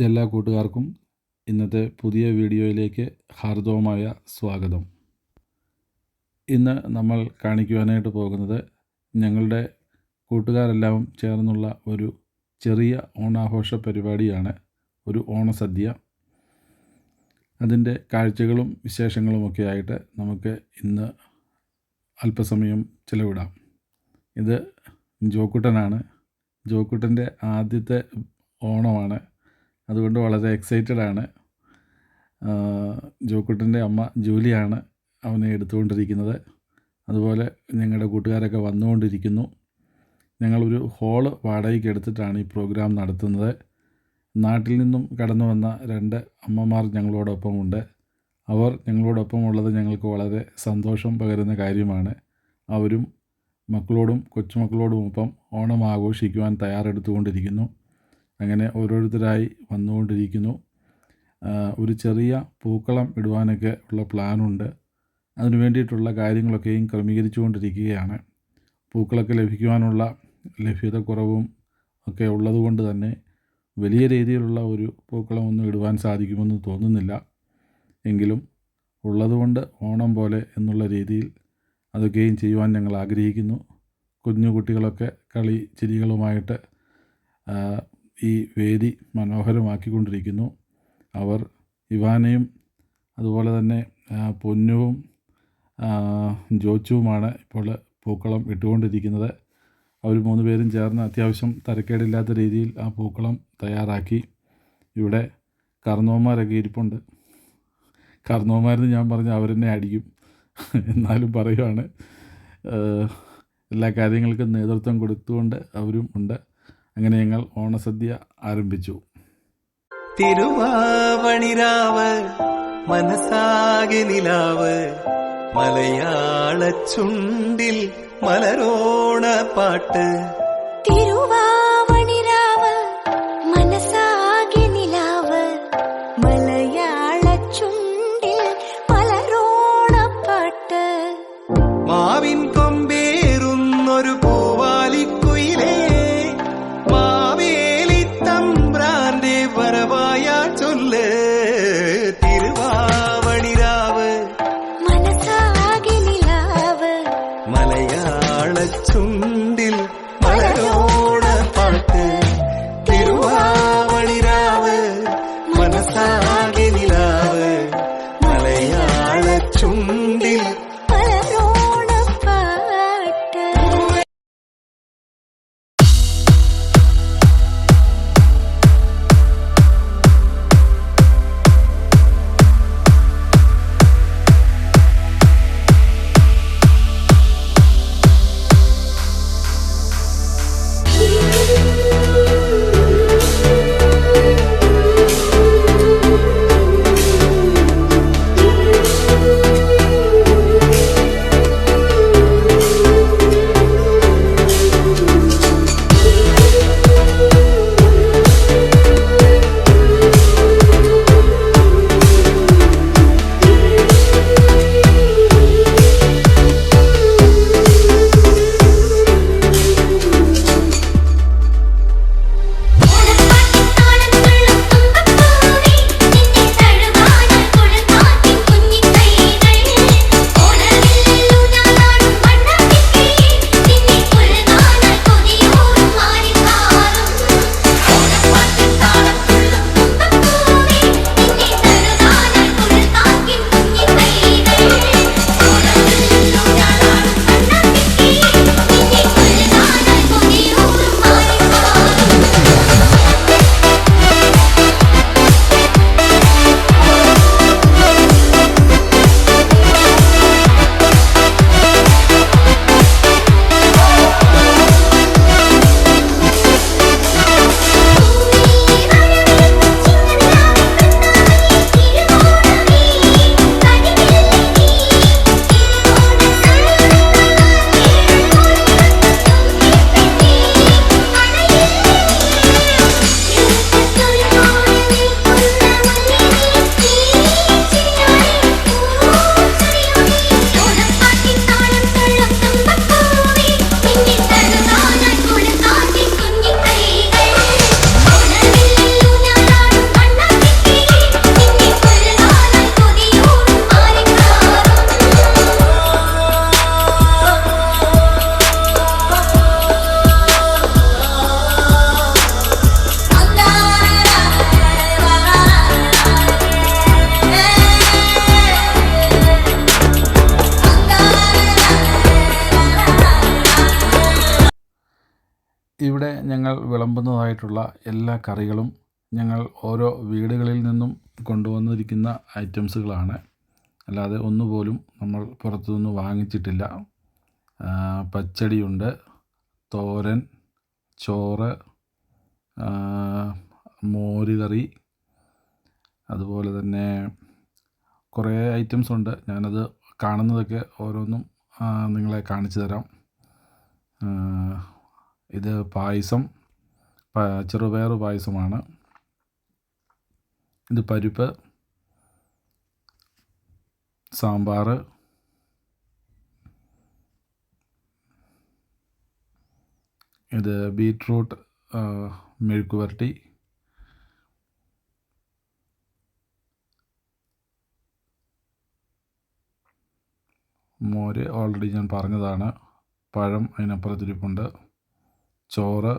എല്ലാ കൂട്ടുകാർക്കും ഇന്നത്തെ പുതിയ വീഡിയോയിലേക്ക് ഹാർദവമായ സ്വാഗതം. ഇന്ന് നമ്മൾ കാണിക്കുവാനായിട്ട് പോകുന്നത് ഞങ്ങളുടെ കൂട്ടുകാരെല്ലാം ചേർന്നുള്ള ഒരു ചെറിയ ഓണാഘോഷ പരിപാടിയാണ്, ഒരു ഓണസദ്യ. അതിൻ്റെ കാഴ്ചകളും വിശേഷങ്ങളുമൊക്കെ ആയിട്ട് നമുക്ക് ഇന്ന് അല്പസമയം ചിലവിടാം. ഇത് ജോക്കുട്ടനാണ്. ജോക്കുട്ടൻ്റെ ആദ്യത്തെ ഓണമാണ്, അതുകൊണ്ട് വളരെ എക്സൈറ്റഡ് ആണ്. ജോക്കുട്ടൻ്റെ അമ്മ ജൂലിയാണ് അവനെ എടുത്തുകൊണ്ടിരിക്കുന്നത്. അതുപോലെ ഞങ്ങളുടെ കൂട്ടുകാരൊക്കെ വന്നുകൊണ്ടിരിക്കുന്നു. ഞങ്ങളൊരു ഹാള് വാടകയ്ക്ക് എടുത്തിട്ടാണ് ഈ പ്രോഗ്രാം നടത്തുന്നത്. നാട്ടിൽ നിന്നും കടന്നു വന്ന 2 അമ്മമാർ ഞങ്ങളോടൊപ്പമുണ്ട്. അവർ ഞങ്ങളോടൊപ്പമുള്ളത് ഞങ്ങൾക്ക് വളരെ സന്തോഷം പകരുന്ന കാര്യമാണ്. അവരും മക്കളോടും കൊച്ചുമക്കളോടുമൊപ്പം ഓണം ആഘോഷിക്കുവാൻ തയ്യാറെടുത്തുകൊണ്ടിരിക്കുന്നു. അങ്ങനെ ഓരോരുത്തരായി വന്നുകൊണ്ടിരിക്കുന്നു. ഒരു ചെറിയ പൂക്കളം ഇടുവാനൊക്കെ ഉള്ള പ്ലാനുണ്ട്. അതിനു വേണ്ടിയിട്ടുള്ള കാര്യങ്ങളൊക്കെയും ക്രമീകരിച്ചു കൊണ്ടിരിക്കുകയാണ്. പൂക്കളൊക്കെ ലഭിക്കുവാനുള്ള ലഭ്യതക്കുറവും ഒക്കെ ഉള്ളതുകൊണ്ട് തന്നെ വലിയ രീതിയിലുള്ള ഒരു പൂക്കളമൊന്നും ഇടുവാൻ സാധിക്കുമെന്ന് തോന്നുന്നില്ല. എങ്കിലും ഉള്ളതുകൊണ്ട് ഓണം പോലെ എന്നുള്ള രീതിയിൽ അതൊക്കെയും ചെയ്യുവാൻ ഞങ്ങൾ ആഗ്രഹിക്കുന്നു. കുഞ്ഞു കുട്ടികളൊക്കെ കളി ചിരികളുമായിട്ട് ഈ വേദി മനോഹരമാക്കിക്കൊണ്ടിരിക്കുന്നു. അവർ ഇവാനയും അതുപോലെ തന്നെ പൊന്നുവും ജോച്ചുവുമാണ് ഇപ്പോൾ പൂക്കളം ഇട്ടുകൊണ്ടിരിക്കുന്നത്. അവർ 3 പേരും ചേർന്ന് അത്യാവശ്യം തരക്കേടില്ലാത്ത രീതിയിൽ ആ പൂക്കളം തയ്യാറാക്കി. ഇവിടെ കാർന്നവന്മാരൊക്കെ ഇരിപ്പുണ്ട്. കാർന്നവന്മാരെന്ന് ഞാൻ പറഞ്ഞ അവരെന്നെ അടിക്കും, എന്നാലും പറയുവാണ്. എല്ലാ കാര്യങ്ങൾക്കും നേതൃത്വം കൊടുത്തുകൊണ്ട് അവരും ഉണ്ട്. അങ്ങനെ ഞങ്ങൾ ഓണസദ്യ ആരംഭിച്ചു. തിരുവാവണിരാവ് മനസാകെ നിലാവ്, മലയാള ചുണ്ടിൽ മലരോണ പാട്ട്. തിരുവാവണിരാവ് മനസാകെ നിലാവ്, മലയാള ചുണ്ടിൽ മലരോണ പാട്ട്. മാവിൻ കൊമ്പേറുന്നൊരു പൂവാലിക്കുയിലേ, മാവേലി തമ്പ്രാന്റെ വരവായ ചൊല്ല്. തിരുവാവണിരാവ് മനസാകെ നിലാവ്, മലയാള ചുണ്ടിൽ മലരോണ ഇവിടെ ഞങ്ങൾ വിളമ്പുന്നതായിട്ടുള്ള എല്ലാ കറികളും ഞങ്ങൾ ഓരോ വീടുകളിൽ നിന്നും കൊണ്ടുവന്നിരിക്കുന്ന ഐറ്റംസുകളാണ്. അല്ലാതെ ഒന്നുപോലും നമ്മൾ പുറത്തുനിന്ന് വാങ്ങിച്ചിട്ടില്ല. പച്ചടിയുണ്ട്, തോരൻ, ചോറ്, മോര് കറി, അതുപോലെ തന്നെ കുറേ ഐറ്റംസ് ഉണ്ട്. ഞാനത് കാണുന്നതൊക്കെ ഓരോന്നും നിങ്ങളെ കാണിച്ചു തരാം. ഇത് പായസം, ചെറുപയർ പായസമാണ്. ഇത് പരിപ്പ്, സാമ്പാർ, ഇത് ബീറ്റ്റൂട്ട് മെഴുക്ക് പുരട്ടി, മോര് ഓൾറെഡി ഞാൻ പറഞ്ഞതാണ്. പഴം അതിനപ്പുറത്തിരിപ്പുണ്ട്, ചോറ്,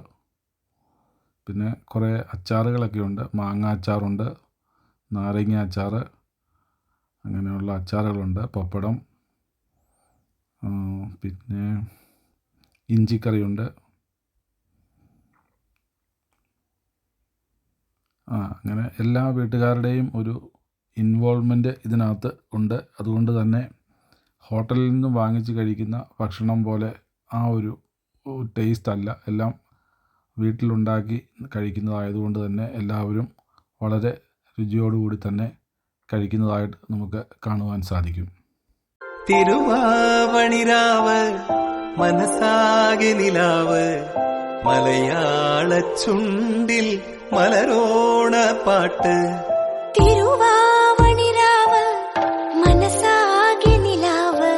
പിന്നെ കുറേ അച്ചാറുകളൊക്കെ ഉണ്ട്. മാങ്ങ അച്ചാറുണ്ട്, നാരങ്ങ അച്ചാർ, അങ്ങനെയുള്ള അച്ചാറുകളുണ്ട്, പപ്പടം, പിന്നെ ഇഞ്ചിക്കറിയുണ്ട്. അങ്ങനെ എല്ലാ വീട്ടുകാരുടെയും ഒരു ഇൻവോൾവ്മെൻറ്റ് ഇതിനകത്ത് ഉണ്ട്. അതുകൊണ്ട് തന്നെ ഹോട്ടലിൽ നിന്നും വാങ്ങിച്ച് കഴിക്കുന്ന ഭക്ഷണം പോലെ ആ ഒരു ടേസ്റ്റ് അല്ല. എല്ലാം വീട്ടിലുണ്ടാക്കി കഴിക്കുന്നതായതുകൊണ്ട് തന്നെ എല്ലാവരും വളരെ രുചിയോടുകൂടി തന്നെ കഴിക്കുന്നതായിട്ട് നമുക്ക് കാണുവാൻ സാധിക്കും. തിരുവാവണിരാവ് മനസ്സാകെ നിലാവ് മലയാള ചുണ്ടിൽ മലരോണ പാട്ട്. തിരുവാവണിരാവ് മനസ്സാകെ നിലാവ്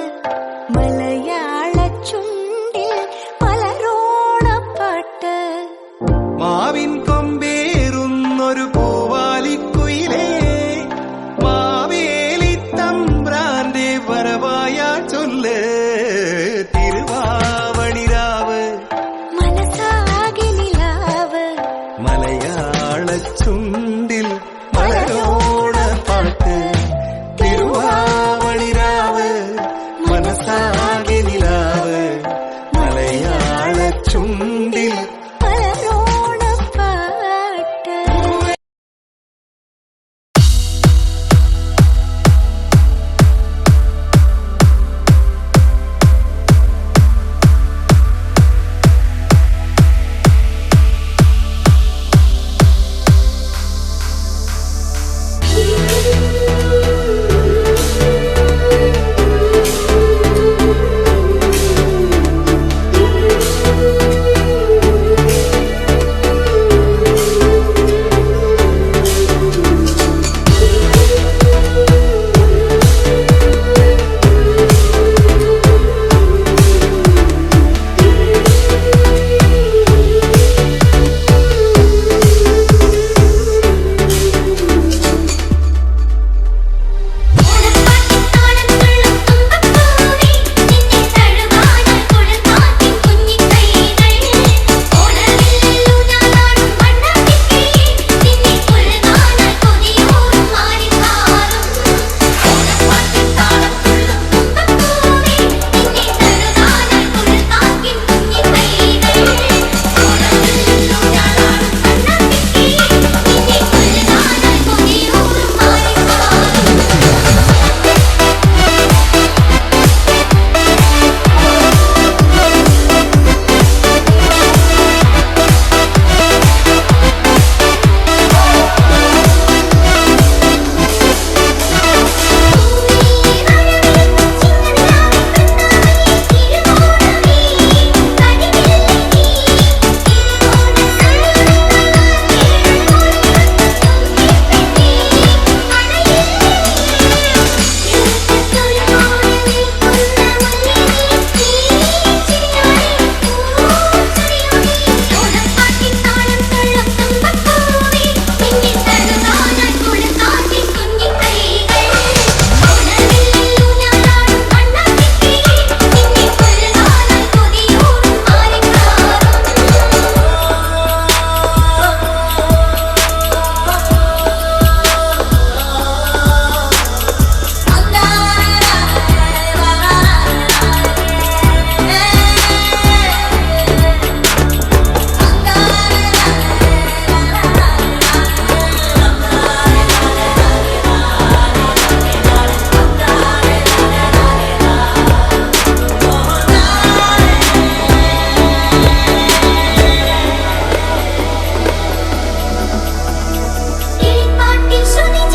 മലയാള ചുണ്ടിൽ മലരോണപ്പാട്ട്. മാവിൻ കൊമ്പേറുന്നൊരു പൂവാലിക്കുയിലേ, മാവേലി തമ്പ്രാന്റെ വരവായ ചൊല്ല്. തിരുവാവണിരാവ് മനസ്സാകെ നിലാവ് മലയാള ചുണ്ടിൽ മലരോണ പാട്ട്. തിരുവാവണിരാവ് മനസ്സാകെ നിലാവ് മലയാള ചുണ്ടിൽ മലരോണപ്പാട്ട്.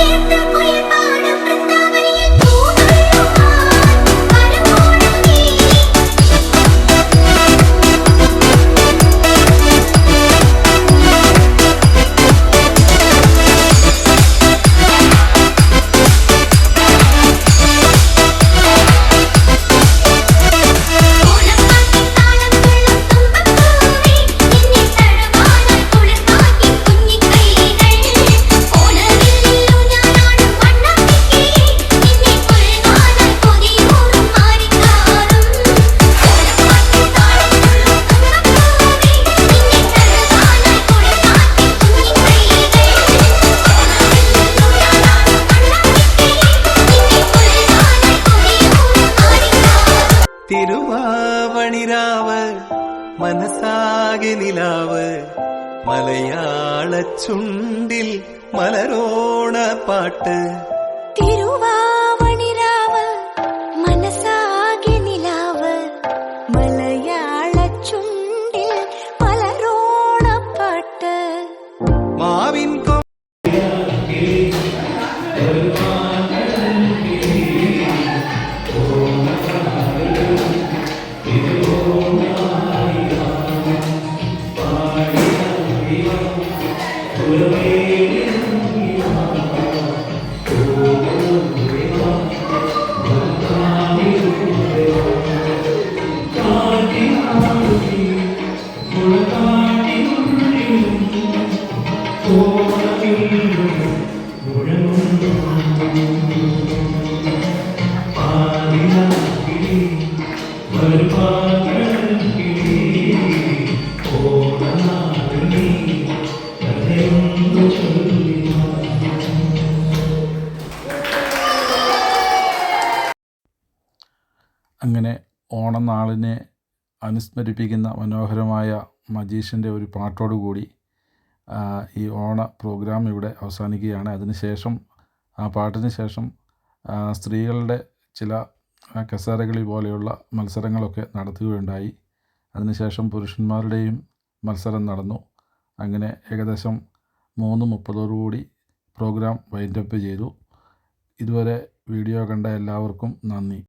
ചേർത്ത് കുയിൽ പാടും വൃന്ദാവനിയിൽ പൂത്തുള്ളുവാൻ വരുവോളം നീ. ഓണപ്പാട്ടിൻ താളം തുള്ളും തുമ്പപ്പൂവേ, നിന്നെ തഴുവാനായി കുളിർക്കാറ്റിൻ കുഞ്ഞിക്കൈകൾ. ഓണവില്ലിലൂഞ്ഞാലാടും വണ്ണക്കിളിയേ, നിന്നെ കൊഴുകാനായി കൊതിയൂറും മാരിക്കാറും. ഓണപ്പാട്ടിൻ താളം തുള്ളും തുമ്പപ്പൂവേ, നിന്നെ തഴുവാനായി കുളിർക്കാറ്റിൻ കുഞ്ഞിക്കൈകൾ. ഓണവില്ലിലൂഞ്ഞാലാടും വണ്ണക്കിളിയേ, നിന്നെ കൊഴുകാനായി കൊതിയൂറും മാരിക്കാറും. തിരുവാവണിരാവ് മനസ്സാകെ നിലാവ് മലയാള ചുണ്ടിൽ മലരോണ പാട്ട് തിരുവാവണിരാവ് മനസ്സാകെ നിലാവ് മലയാള ചുണ്ടിൽ മലരോണപ്പാട്ട്. മാവിൻ കൊ അങ്ങനെ ഓണനാളിനെ അനുസ്മരിപ്പിക്കുന്ന മനോഹരമായ മജീഷ്യൻ്റെ ഒരു പാട്ടോടുകൂടി ഈ ഓണ പ്രോഗ്രാം ഇവിടെ അവസാനിക്കുകയാണ്. അതിനുശേഷം ആ പാട്ടിന് ശേഷം സ്ത്രീകളുടെ ചില കസേരകളി പോലെയുള്ള മത്സരങ്ങളൊക്കെ നടത്തുകയുണ്ടായി. അതിനുശേഷം പുരുഷന്മാരുടെയും മത്സരം നടന്നു. അങ്ങനെ ഏകദേശം 3:30 പ്രോഗ്രാം വൈൻഡപ്പ് ചെയ്തു. ഇതുവരെ വീഡിയോ കണ്ട എല്ലാവർക്കും നന്ദി.